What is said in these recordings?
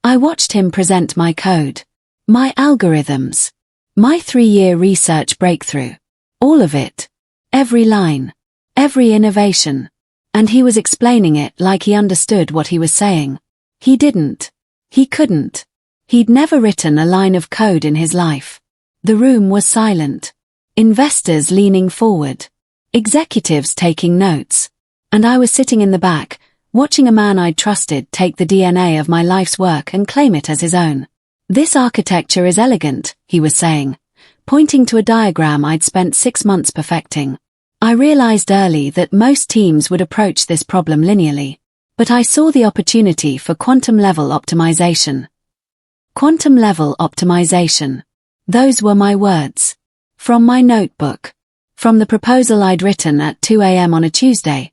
I watched him present my code, my algorithms, my 3-year research breakthrough. All of it. Every line. Every innovation. And he was explaining it like he understood what he was saying. He didn't. He couldn't. He'd never written a line of code in his life. The room was silent. Investors leaning forward. Executives taking notes. And I was sitting in the back, watching a man I'd trusted take the DNA of my life's work and claim it as his own. This architecture is elegant, he was saying, pointing to a diagram I'd spent 6 months perfecting. I realized early that most teams would approach this problem linearly, but I saw the opportunity for quantum-level optimization. Quantum-level optimization. Those were my words. From my notebook. From the proposal I'd written at 2 a.m. on a Tuesday,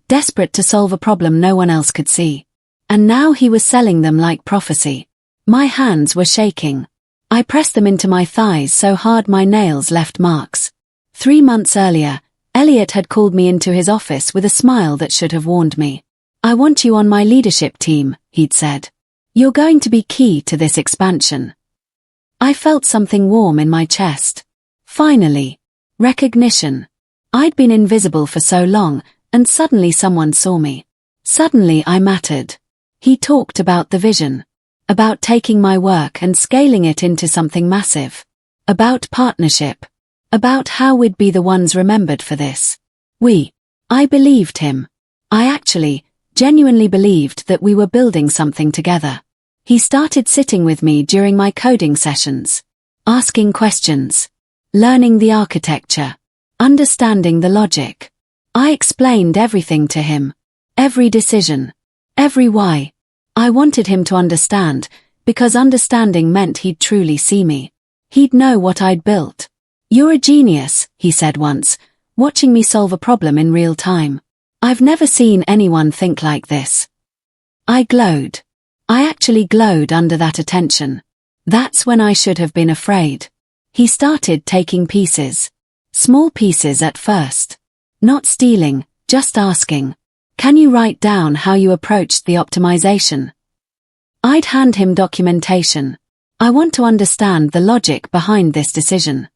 desperate to solve a problem no one else could see. And now he was selling them like prophecy. My hands were shaking. I pressed them into my thighs so hard my nails left marks. 3 months earlier, Elliot had called me into his office with a smile that should have warned me. I want you on my leadership team, he'd said. You're going to be key to this expansion. I felt something warm in my chest. Finally. Recognition. I'd been invisible for so long, and suddenly someone saw me. Suddenly I mattered. He talked about the vision. About taking my work and scaling it into something massive. About partnership. About how we'd be the ones remembered for this. I believed him. I actually, genuinely believed that we were building something together. He started sitting with me during my coding sessions. Asking questions. Learning the architecture. Understanding the logic. I explained everything to him. Every decision. Every why. I wanted him to understand, because understanding meant he'd truly see me. He'd know what I'd built. You're a genius, he said once, watching me solve a problem in real time. I've never seen anyone think like this. I glowed. I actually glowed under that attention. That's when I should have been afraid. He started taking pieces. Small pieces at first. Not stealing, just asking. Can you write down how you approached the optimization? I'd hand him documentation. I want to understand the logic behind this decision.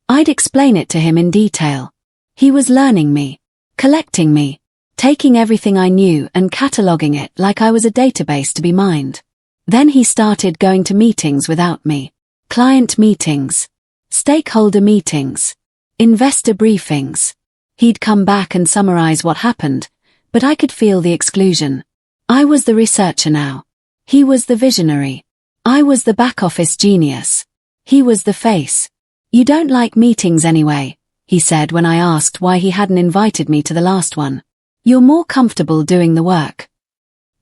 I'd explain it to him in detail. He was learning me, collecting me, taking everything I knew and cataloging it like I was a database to be mined. Then he started going to meetings without me. Client meetings, stakeholder meetings, investor briefings. He'd come back and summarize what happened, but I could feel the exclusion. I was the researcher now. He was the visionary. I was the back-office genius. He was the face. You don't like meetings anyway, he said when I asked why he hadn't invited me to the last one. You're more comfortable doing the work.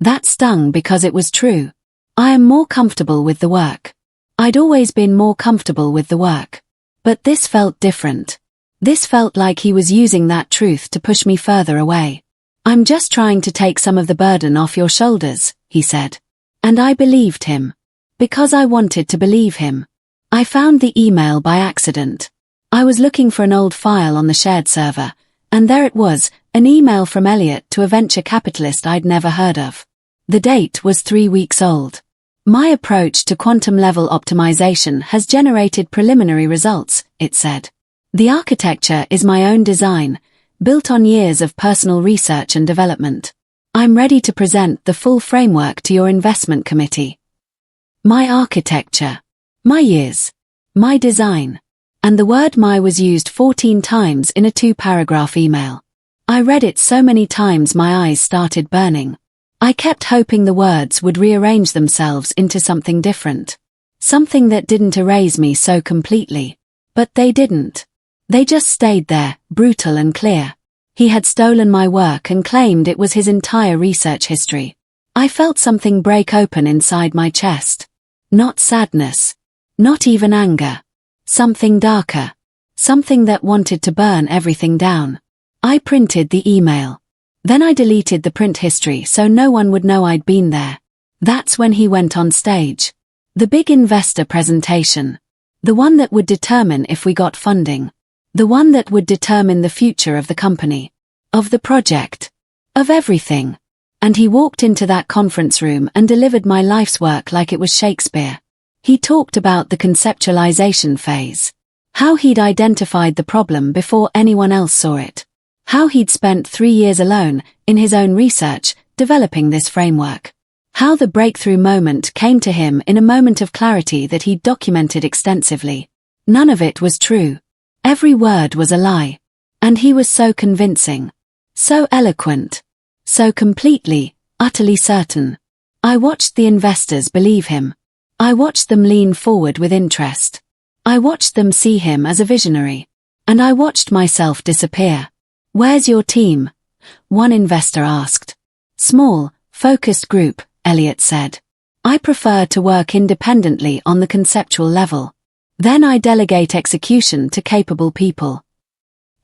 That stung because it was true. I am more comfortable with the work. I'd always been more comfortable with the work. But this felt different. This felt like he was using that truth to push me further away. I'm just trying to take some of the burden off your shoulders, he said. And I believed him. Because I wanted to believe him. I found the email by accident. I was looking for an old file on the shared server, and there it was, an email from Elliot to a venture capitalist I'd never heard of. The date was 3 weeks old. My approach to quantum-level optimization has generated preliminary results, it said. The architecture is my own design, built on years of personal research and development. I'm ready to present the full framework to your investment committee. My architecture. My years. My design. And the word "my" was used 14 times in a 2-paragraph email. I read it so many times my eyes started burning. I kept hoping the words would rearrange themselves into something different. Something that didn't erase me so completely. But they didn't. They just stayed there, brutal and clear. He had stolen my work and claimed it was his entire research history. I felt something break open inside my chest. Not sadness. Not even anger. Something darker. Something that wanted to burn everything down. I printed the email. Then I deleted the print history so no one would know I'd been there. That's when he went on stage. The big investor presentation. The one that would determine if we got funding. The one that would determine the future of the company. Of the project. Of everything. And he walked into that conference room and delivered my life's work like it was Shakespeare. He talked about the conceptualization phase. How he'd identified the problem before anyone else saw it. How he'd spent 3 years alone, in his own research, developing this framework. How the breakthrough moment came to him in a moment of clarity that he'd documented extensively. None of it was true. Every word was a lie. And he was so convincing. So eloquent. So completely, utterly certain. I watched the investors believe him. I watched them lean forward with interest. I watched them see him as a visionary. And I watched myself disappear. "Where's your team?" one investor asked. "Small, focused group," Elliot said. "I prefer to work independently on the conceptual level. Then I delegate execution to capable people."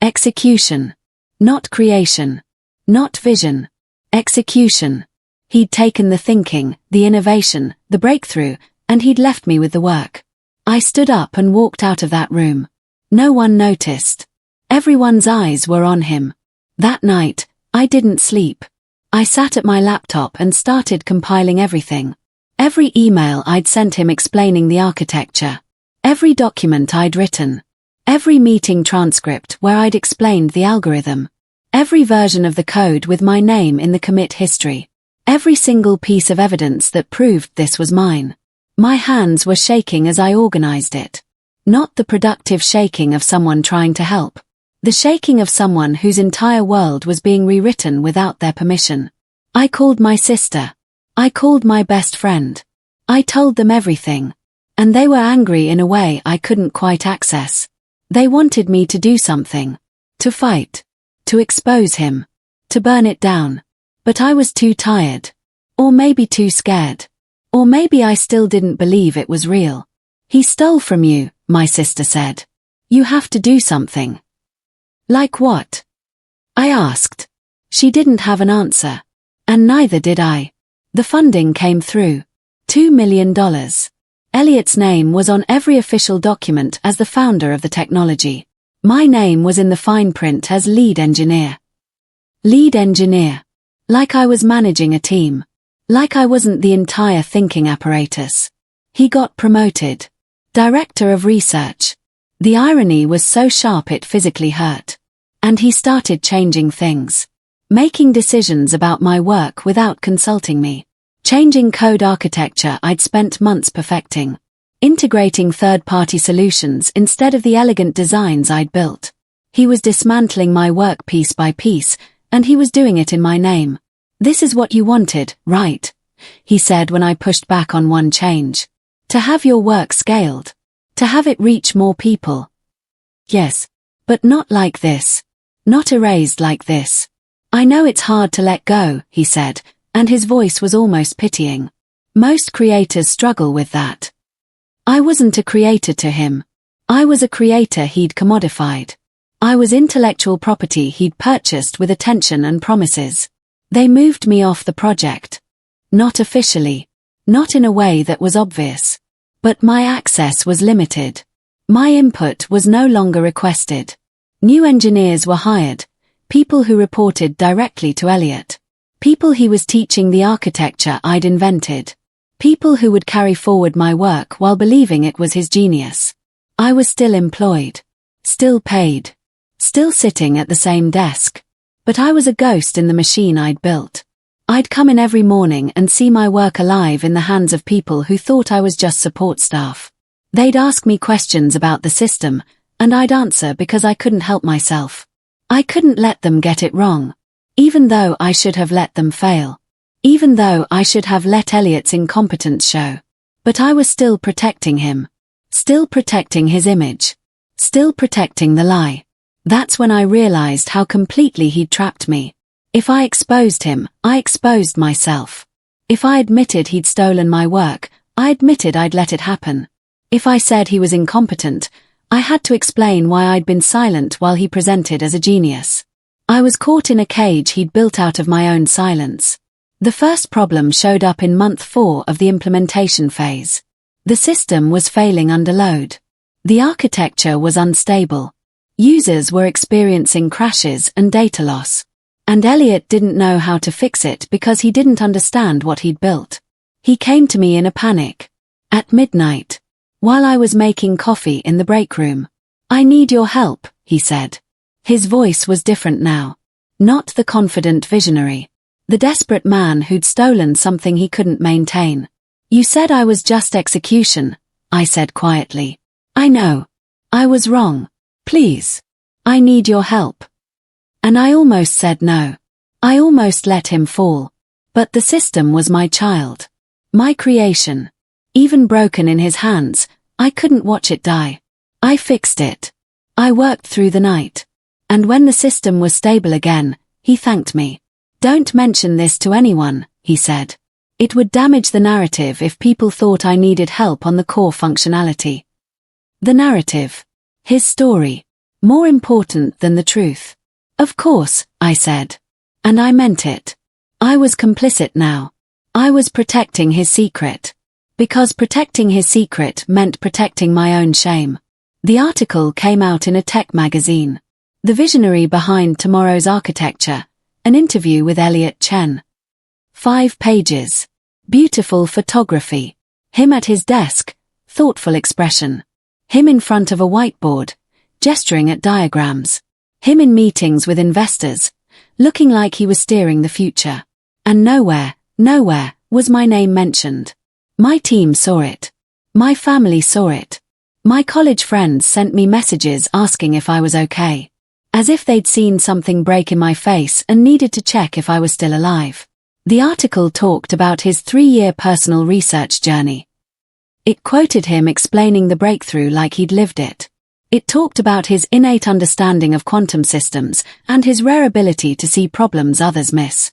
Execution. Not creation. Not vision. Execution. He'd taken the thinking, the innovation, the breakthrough, and he'd left me with the work. I stood up and walked out of that room. No one noticed. Everyone's eyes were on him. That night, I didn't sleep. I sat at my laptop and started compiling everything. Every email I'd sent him explaining the architecture. Every document I'd written. Every meeting transcript where I'd explained the algorithm. Every version of the code with my name in the commit history. Every single piece of evidence that proved this was mine. My hands were shaking as I organized it. Not the productive shaking of someone trying to help. The shaking of someone whose entire world was being rewritten without their permission. I called my sister. I called my best friend. I told them everything. And they were angry in a way I couldn't quite access. They wanted me to do something. To fight. To expose him. To burn it down. But I was too tired. Or maybe too scared. Or maybe I still didn't believe it was real. "He stole from you," my sister said. "You have to do something." "Like what?" I asked. She didn't have an answer. And neither did I. The funding came through. $2 million. Elliot's name was on every official document as the founder of the technology. My name was in the fine print as lead engineer. Lead engineer. Like I was managing a team. Like I wasn't the entire thinking apparatus. He got promoted. Director of research. The irony was so sharp it physically hurt. And he started changing things. Making decisions about my work without consulting me. Changing code architecture I'd spent months perfecting. Integrating third-party solutions instead of the elegant designs I'd built. He was dismantling my work piece by piece, and he was doing it in my name. "This is what you wanted, right?" he said when I pushed back on one change. "To have your work scaled. To have it reach more people." "Yes. But not like this. Not erased like this. I know it's hard to let go," he said, and his voice was almost pitying. "Most creators struggle with that." I wasn't a creator to him. I was a creator he'd commodified. I was intellectual property he'd purchased with attention and promises. They moved me off the project. Not officially. Not in a way that was obvious. But my access was limited. My input was no longer requested. New engineers were hired, people who reported directly to Elliot. People he was teaching the architecture I'd invented. People who would carry forward my work while believing it was his genius. I was still employed. Still paid. Still sitting at the same desk. But I was a ghost in the machine I'd built. I'd come in every morning and see my work alive in the hands of people who thought I was just support staff. They'd ask me questions about the system, and I'd answer because I couldn't help myself. I couldn't let them get it wrong. Even though I should have let them fail. Even though I should have let Elliot's incompetence show. But I was still protecting him. Still protecting his image. Still protecting the lie. That's when I realized how completely he'd trapped me. If I exposed him, I exposed myself. If I admitted he'd stolen my work, I admitted I'd let it happen. If I said he was incompetent, I had to explain why I'd been silent while he presented as a genius. I was caught in a cage he'd built out of my own silence. The first problem showed up in month 4 of the implementation phase. The system was failing under load. The architecture was unstable. Users were experiencing crashes and data loss. And Elliot didn't know how to fix it because he didn't understand what he'd built. He came to me in a panic. At midnight, while I was making coffee in the break room. "I need your help," he said. His voice was different now. Not the confident visionary. The desperate man who'd stolen something he couldn't maintain. "You said I was just execution," I said quietly. "I know. I was wrong. Please. I need your help." And I almost said no. I almost let him fall. But the system was my child. My creation. Even broken in his hands, I couldn't watch it die. I fixed it. I worked through the night. And when the system was stable again, he thanked me. "Don't mention this to anyone," he said. "It would damage the narrative if people thought I needed help on the core functionality." The narrative. His story. More important than the truth. "Of course," I said. And I meant it. I was complicit now. I was protecting his secret. Because protecting his secret meant protecting my own shame. The article came out in a tech magazine. The visionary behind tomorrow's architecture. An interview with Elliot Chen. 5 pages. Beautiful photography. Him at his desk, thoughtful expression. Him in front of a whiteboard, gesturing at diagrams. Him in meetings with investors, looking like he was steering the future. And nowhere was my name mentioned. My team saw it. My family saw it. My college friends sent me messages asking if I was okay. As if they'd seen something break in my face and needed to check if I was still alive. The article talked about his 3-year personal research journey. It quoted him explaining the breakthrough like he'd lived it. It talked about his innate understanding of quantum systems and his rare ability to see problems others miss.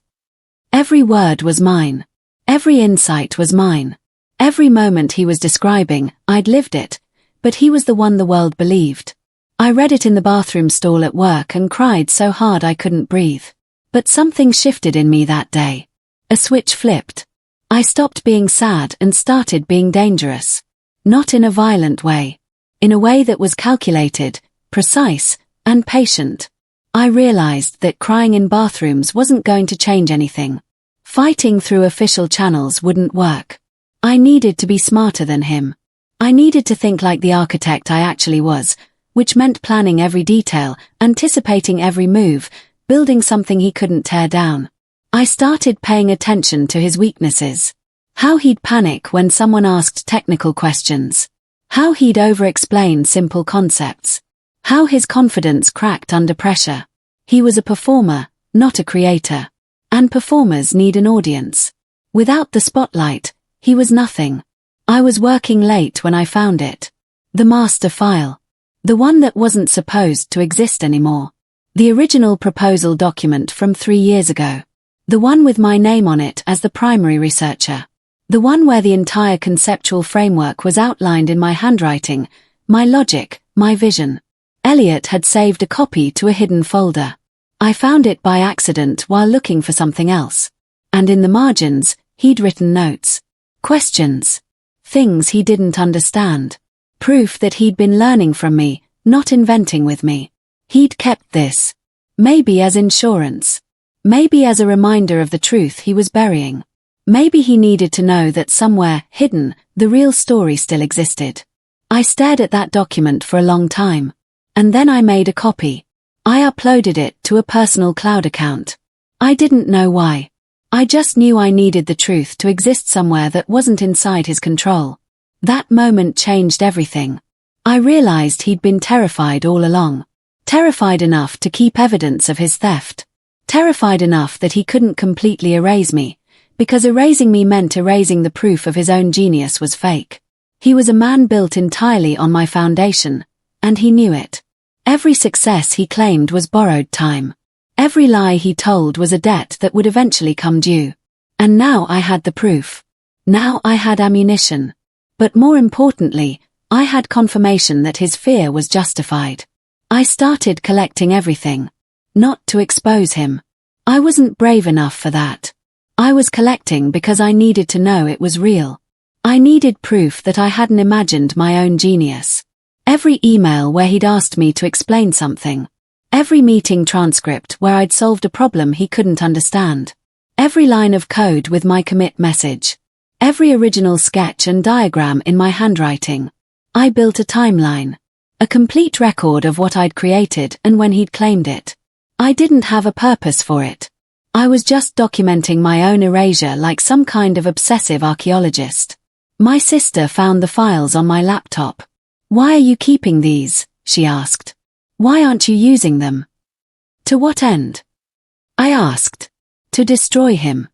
Every word was mine. Every insight was mine. Every moment he was describing, I'd lived it, but he was the one the world believed. I read it in the bathroom stall at work and cried so hard I couldn't breathe. But something shifted in me that day. A switch flipped. I stopped being sad and started being dangerous. Not in a violent way. In a way that was calculated, precise, and patient. I realized that crying in bathrooms wasn't going to change anything. Fighting through official channels wouldn't work. I needed to be smarter than him. I needed to think like the architect I actually was, which meant planning every detail, anticipating every move, building something he couldn't tear down. I started paying attention to his weaknesses. How he'd panic when someone asked technical questions. How he'd over-explain simple concepts. How his confidence cracked under pressure. He was a performer, not a creator. And performers need an audience. Without the spotlight, he was nothing. I was working late when I found it. The master file. The one that wasn't supposed to exist anymore. The original proposal document from 3 years ago. The one with my name on it as the primary researcher. The one where the entire conceptual framework was outlined in my handwriting, my logic, my vision. Elliot had saved a copy to a hidden folder. I found it by accident while looking for something else. And in the margins, he'd written notes. Questions. Things he didn't understand. Proof that he'd been learning from me, not inventing with me. He'd kept this. Maybe as insurance. Maybe as a reminder of the truth he was burying. Maybe he needed to know that somewhere, hidden, the real story still existed. I stared at that document for a long time. And then I made a copy. I uploaded it to a personal cloud account. I didn't know why. I just knew I needed the truth to exist somewhere that wasn't inside his control. That moment changed everything. I realized he'd been terrified all along. Terrified enough to keep evidence of his theft. Terrified enough that he couldn't completely erase me, because erasing me meant erasing the proof of his own genius was fake. He was a man built entirely on my foundation, and he knew it. Every success he claimed was borrowed time. Every lie he told was a debt that would eventually come due. And now I had the proof. Now I had ammunition. But more importantly, I had confirmation that his fear was justified. I started collecting everything. Not to expose him. I wasn't brave enough for that. I was collecting because I needed to know it was real. I needed proof that I hadn't imagined my own genius. Every email where he'd asked me to explain something. Every meeting transcript where I'd solved a problem he couldn't understand. Every line of code with my commit message. Every original sketch and diagram in my handwriting. I built a timeline. A complete record of what I'd created and when he'd claimed it. I didn't have a purpose for it. I was just documenting my own erasure like some kind of obsessive archaeologist. My sister found the files on my laptop. "Why are you keeping these?" she asked. "Why aren't you using them?" "To what end?" I asked. "To destroy him."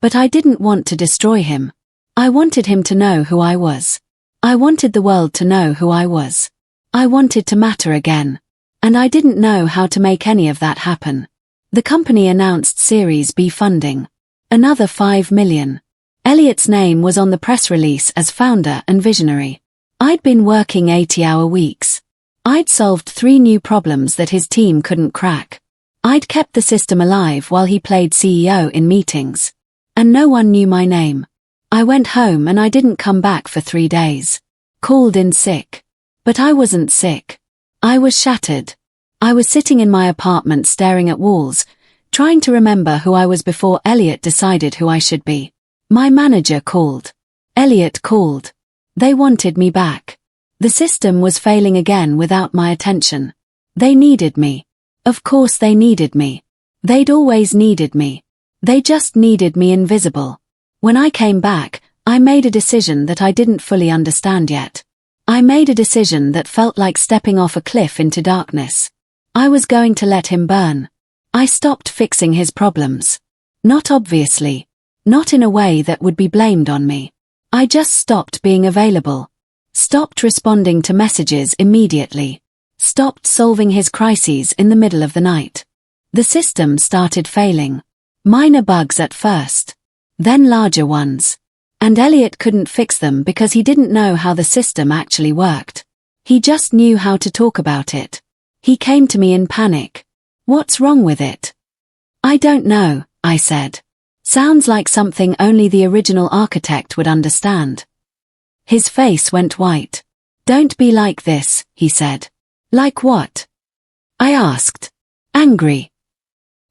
But I didn't want to destroy him. I wanted him to know who I was. I wanted the world to know who I was. I wanted to matter again. And I didn't know how to make any of that happen. The company announced Series B funding. Another $5 million. Elliot's name was on the press release as founder and visionary. I'd been working 80-hour weeks. I'd solved 3 new problems that his team couldn't crack. I'd kept the system alive while he played CEO in meetings. And no one knew my name. I went home and I didn't come back for 3 days. Called in sick. But I wasn't sick. I was shattered. I was sitting in my apartment staring at walls, trying to remember who I was before Elliot decided who I should be. My manager called. Elliot called. They wanted me back. The system was failing again without my attention. They needed me. Of course they needed me. They'd always needed me. They just needed me invisible. When I came back, I made a decision that I didn't fully understand yet. I made a decision that felt like stepping off a cliff into darkness. I was going to let him burn. I stopped fixing his problems. Not obviously. Not in a way that would be blamed on me. I just stopped being available. Stopped responding to messages immediately. Stopped solving his crises in the middle of the night. The system started failing. Minor bugs at first. Then larger ones. And Elliot couldn't fix them because he didn't know how the system actually worked. He just knew how to talk about it. He came to me in panic. "What's wrong with it?" "I don't know," I said. "Sounds like something only the original architect would understand." His face went white. "Don't be like this," he said. "Like what?" I asked. "Angry."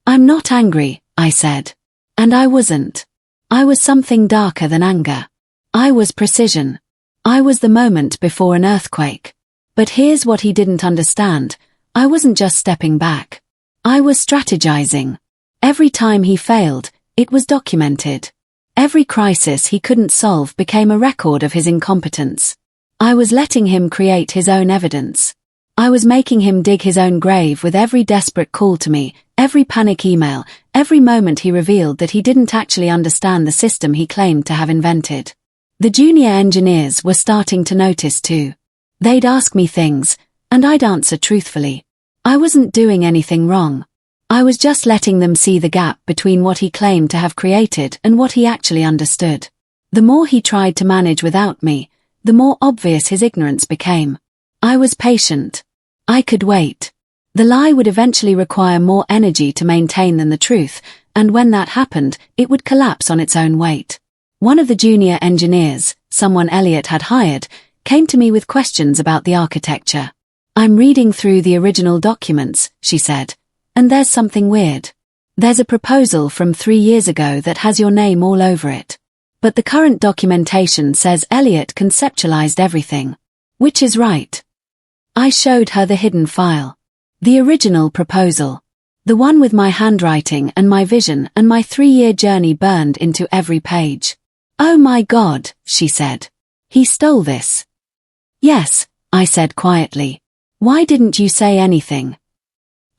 "I'm not angry," I said. And I wasn't. I was something darker than anger. I was precision. I was the moment before an earthquake. But here's what he didn't understand. I wasn't just stepping back. I was strategizing. Every time he failed, it was documented. Every crisis he couldn't solve became a record of his incompetence. I was letting him create his own evidence. I was making him dig his own grave with every desperate call to me, every panic email, every moment he revealed that he didn't actually understand the system he claimed to have invented. The junior engineers were starting to notice too. They'd ask me things, and I'd answer truthfully. I wasn't doing anything wrong. I was just letting them see the gap between what he claimed to have created and what he actually understood. The more he tried to manage without me, the more obvious his ignorance became. I was patient. I could wait. The lie would eventually require more energy to maintain than the truth, and when that happened, it would collapse on its own weight. One of the junior engineers, someone Elliot had hired, came to me with questions about the architecture. "I'm reading through the original documents," she said, "and there's something weird. There's a proposal from 3 years ago that has your name all over it. But the current documentation says Elliot conceptualized everything. Which is right?" I showed her the hidden file. The original proposal. The one with my handwriting and my vision and my 3-year journey burned into every page. "Oh my God," she said. "He stole this." "Yes," I said quietly. "Why didn't you say anything?"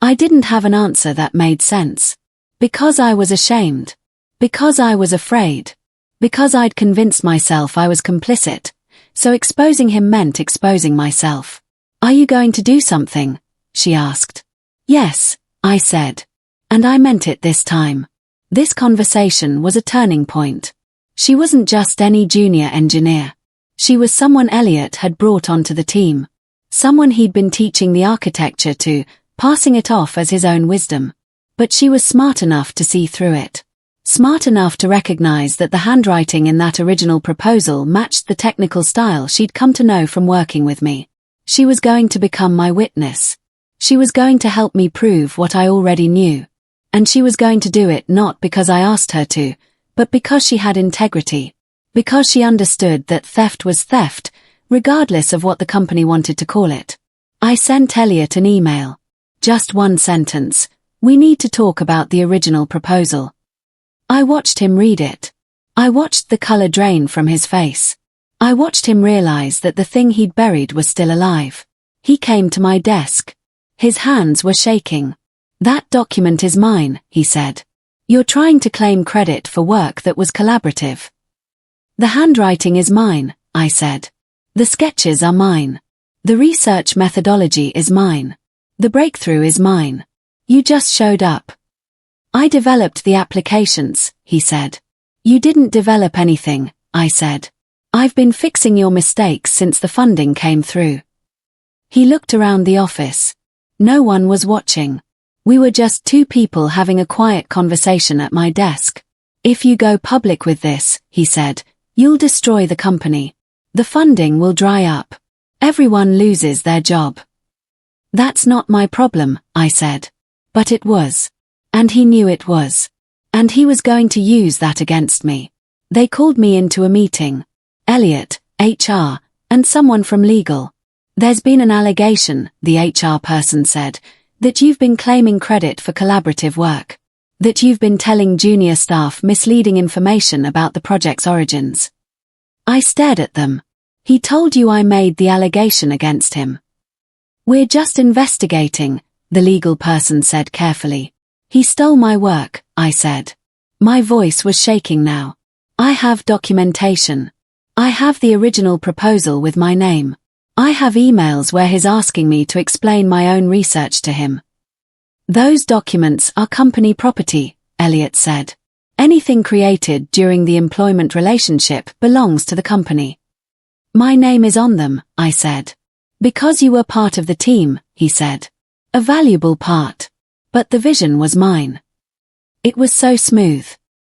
I didn't have an answer that made sense. Because I was ashamed. Because I was afraid. Because I'd convinced myself I was complicit. So exposing him meant exposing myself. "Are you going to do something?" she asked. "Yes," I said. And I meant it this time. This conversation was a turning point. She wasn't just any junior engineer. She was someone Elliot had brought onto the team. Someone he'd been teaching the architecture to, passing it off as his own wisdom. But she was smart enough to see through it. Smart enough to recognize that the handwriting in that original proposal matched the technical style she'd come to know from working with me. She was going to become my witness. She was going to help me prove what I already knew. And she was going to do it not because I asked her to, but because she had integrity. Because she understood that theft was theft, regardless of what the company wanted to call it. I sent Elliot an email. Just one sentence. We need to talk about the original proposal. I watched him read it. I watched the color drain from his face. I watched him realize that the thing he'd buried was still alive. He came to my desk. His hands were shaking. That document is mine, he said. You're trying to claim credit for work that was collaborative. The handwriting is mine, I said. The sketches are mine. The research methodology is mine. The breakthrough is mine. You just showed up. I developed the applications, he said. You didn't develop anything, I said. I've been fixing your mistakes since the funding came through. He looked around the office. No one was watching. We were just two people having a quiet conversation at my desk. If you go public with this, he said, you'll destroy the company. The funding will dry up. Everyone loses their job. That's not my problem, I said. But it was. And he knew it was. And he was going to use that against me. They called me into a meeting. Elliot, HR, and someone from legal. There's been an allegation, the HR person said, that you've been claiming credit for collaborative work. That you've been telling junior staff misleading information about the project's origins. I stared at them. He told you I made the allegation against him. We're just investigating, the legal person said carefully. He stole my work, I said. My voice was shaking now. I have documentation. I have the original proposal with my name. I have emails where he's asking me to explain my own research to him. Those documents are company property, Elliot said. Anything created during the employment relationship belongs to the company. My name is on them, I said. Because you were part of the team, he said. A valuable part. But the vision was mine. It was so smooth.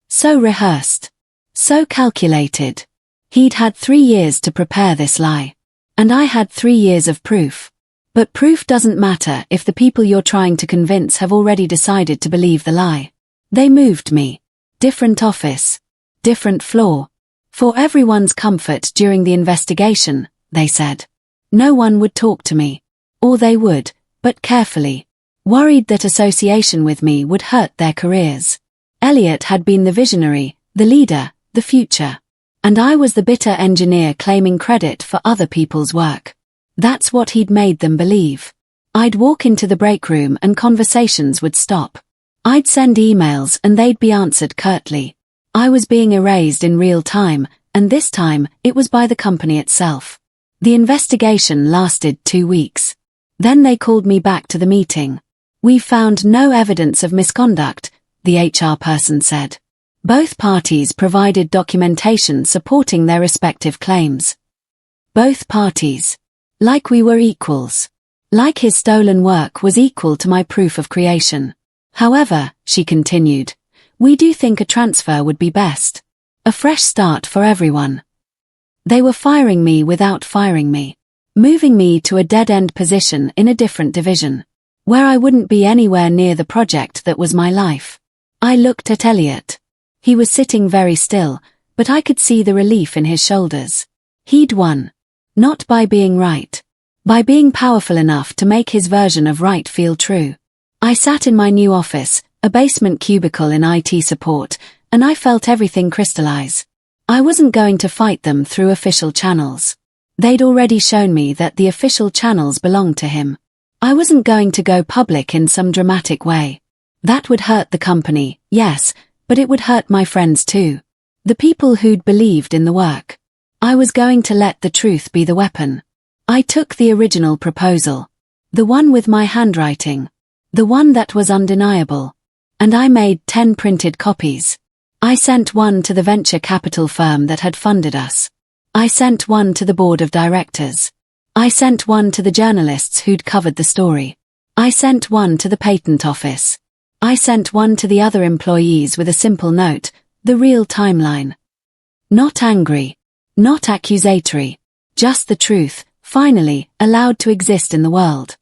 So rehearsed. So calculated. He'd had 3 years to prepare this lie. And I had 3 years of proof. But proof doesn't matter if the people you're trying to convince have already decided to believe the lie. They moved me. Different office. Different floor. For everyone's comfort during the investigation, they said. No one would talk to me. Or they would, but carefully. Worried that association with me would hurt their careers. Elliot had been the visionary, the leader, the future. And I was the bitter engineer claiming credit for other people's work. That's what he'd made them believe. I'd walk into the break room and conversations would stop. I'd send emails and they'd be answered curtly. I was being erased in real time, and this time it was by the company itself. The investigation lasted 2 weeks. Then they called me back to the meeting. We found no evidence of misconduct, the HR person said. Both parties provided documentation supporting their respective claims. Both parties. Like we were equals. Like his stolen work was equal to my proof of creation. However, she continued, we do think a transfer would be best. A fresh start for everyone. They were firing me without firing me. Moving me to a dead-end position in a different division. Where I wouldn't be anywhere near the project that was my life. I looked at Elliot. He was sitting very still, but I could see the relief in his shoulders. He'd won. Not by being right. By being powerful enough to make his version of right feel true. I sat in my new office, a basement cubicle in IT support, and I felt everything crystallize. I wasn't going to fight them through official channels. They'd already shown me that the official channels belonged to him. I wasn't going to go public in some dramatic way. That would hurt the company, yes, but it would hurt my friends too. The people who'd believed in the work. I was going to let the truth be the weapon. I took the original proposal. The one with my handwriting. The one that was undeniable. And I made 10 printed copies. I sent one to the venture capital firm that had funded us. I sent one to the board of directors. I sent one to the journalists who'd covered the story. I sent one to the patent office. I sent one to the other employees with a simple note, the real timeline. Not angry. Not accusatory. Just the truth, finally, allowed to exist in the world.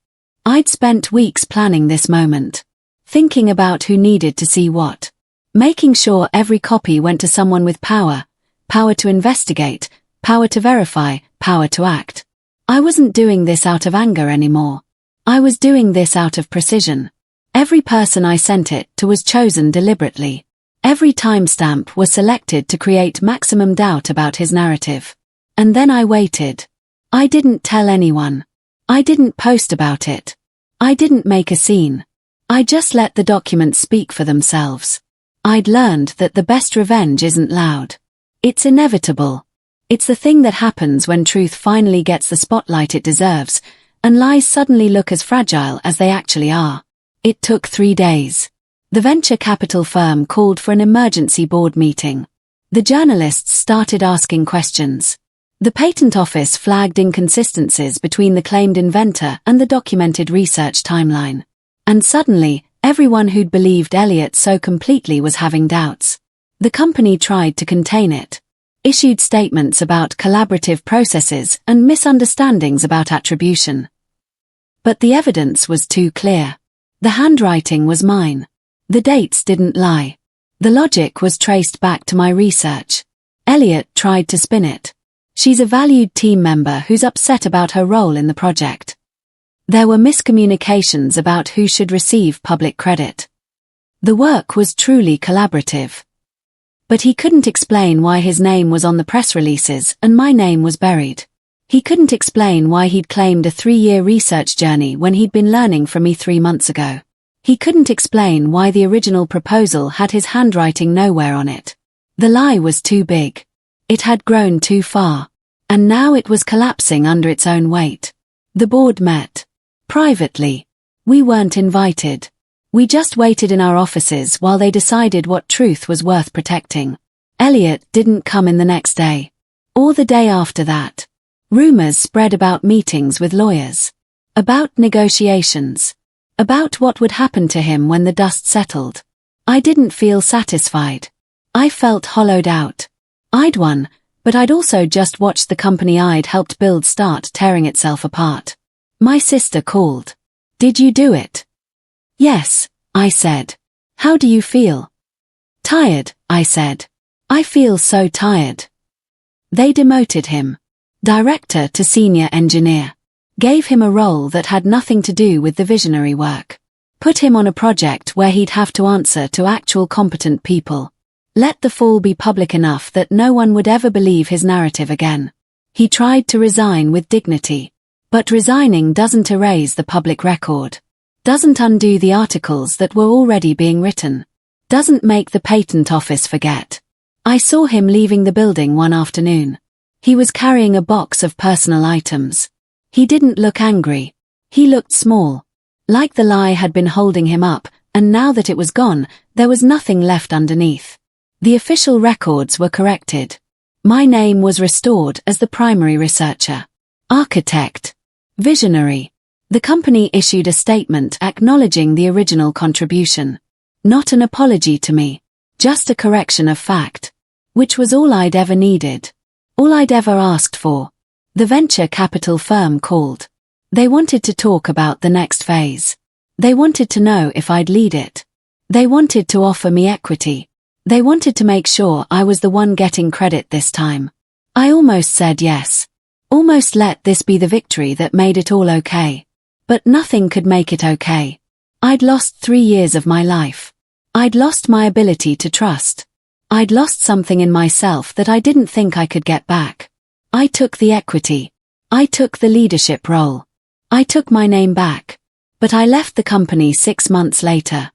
I'd spent weeks planning this moment. Thinking about who needed to see what. Making sure every copy went to someone with power. Power to investigate, power to verify, power to act. I wasn't doing this out of anger anymore. I was doing this out of precision. Every person I sent it to was chosen deliberately. Every timestamp was selected to create maximum doubt about his narrative. And then I waited. I didn't tell anyone. I didn't post about it. I didn't make a scene. I just let the documents speak for themselves. I'd learned that the best revenge isn't loud. It's inevitable. It's the thing that happens when truth finally gets the spotlight it deserves, and lies suddenly look as fragile as they actually are. It took 3 days. The venture capital firm called for an emergency board meeting. The journalists started asking questions. The patent office flagged inconsistencies between the claimed inventor and the documented research timeline. And suddenly, everyone who'd believed Elliot so completely was having doubts. The company tried to contain it. Issued statements about collaborative processes and misunderstandings about attribution. But the evidence was too clear. The handwriting was mine. The dates didn't lie. The logic was traced back to my research. Elliot tried to spin it. She's a valued team member who's upset about her role in the project. There were miscommunications about who should receive public credit. The work was truly collaborative. But he couldn't explain why his name was on the press releases and my name was buried. He couldn't explain why he'd claimed a 3-year research journey when he'd been learning from me 3 months ago. He couldn't explain why the original proposal had his handwriting nowhere on it. The lie was too big. It had grown too far. And now it was collapsing under its own weight. The board met. Privately. We weren't invited. We just waited in our offices while they decided what truth was worth protecting. Elliot didn't come in the next day. Or the day after that. Rumors spread about meetings with lawyers. About negotiations. About what would happen to him when the dust settled. I didn't feel satisfied. I felt hollowed out. I'd won, but I'd also just watched the company I'd helped build start tearing itself apart. My sister called. "Did you do it?" "Yes," I said. "How do you feel?" "Tired," I said. "I feel so tired." They demoted him. Director to senior engineer. Gave him a role that had nothing to do with the visionary work. Put him on a project where he'd have to answer to actual competent people. Let the fall be public enough that no one would ever believe his narrative again. He tried to resign with dignity. But resigning doesn't erase the public record. Doesn't undo the articles that were already being written. Doesn't make the patent office forget. I saw him leaving the building one afternoon. He was carrying a box of personal items. He didn't look angry. He looked small. Like the lie had been holding him up, and now that it was gone, there was nothing left underneath. The official records were corrected. My name was restored as the primary researcher. Architect. Visionary. The company issued a statement acknowledging the original contribution. Not an apology to me. Just a correction of fact. Which was all I'd ever needed. All I'd ever asked for. The venture capital firm called. They wanted to talk about the next phase. They wanted to know if I'd lead it. They wanted to offer me equity. They wanted to make sure I was the one getting credit this time. I almost said yes. Almost let this be the victory that made it all okay. But nothing could make it okay. I'd lost 3 years of my life. I'd lost my ability to trust. I'd lost something in myself that I didn't think I could get back. I took the equity. I took the leadership role. I took my name back. But I left the company 6 months later.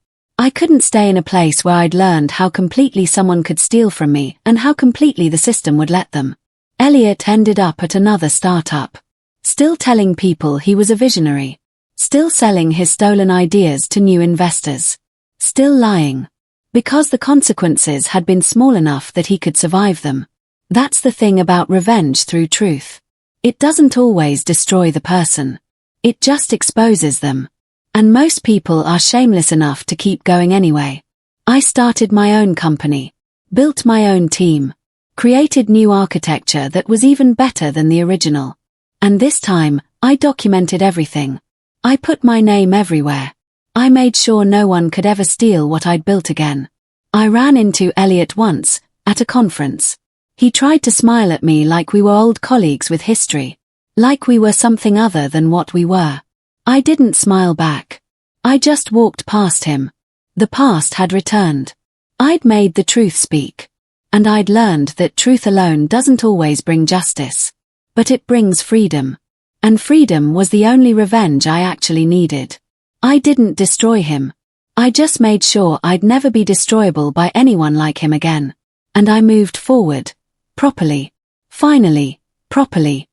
I couldn't stay in a place where I'd learned how completely someone could steal from me and how completely the system would let them. Elliot ended up at another startup. Still telling people he was a visionary. Still selling his stolen ideas to new investors. Still lying. Because the consequences had been small enough that he could survive them. That's the thing about revenge through truth. It doesn't always destroy the person. It just exposes them. And most people are shameless enough to keep going anyway. I started my own company. Built my own team. Created new architecture that was even better than the original. And this time, I documented everything. I put my name everywhere. I made sure no one could ever steal what I'd built again. I ran into Elliot once, at a conference. He tried to smile at me like we were old colleagues with history. Like we were something other than what we were. I didn't smile back. I just walked past him. The past had returned. I'd made the truth speak. And I'd learned that truth alone doesn't always bring justice. But it brings freedom. And freedom was the only revenge I actually needed. I didn't destroy him. I just made sure I'd never be destroyable by anyone like him again. And I moved forward. Properly. Finally. Properly.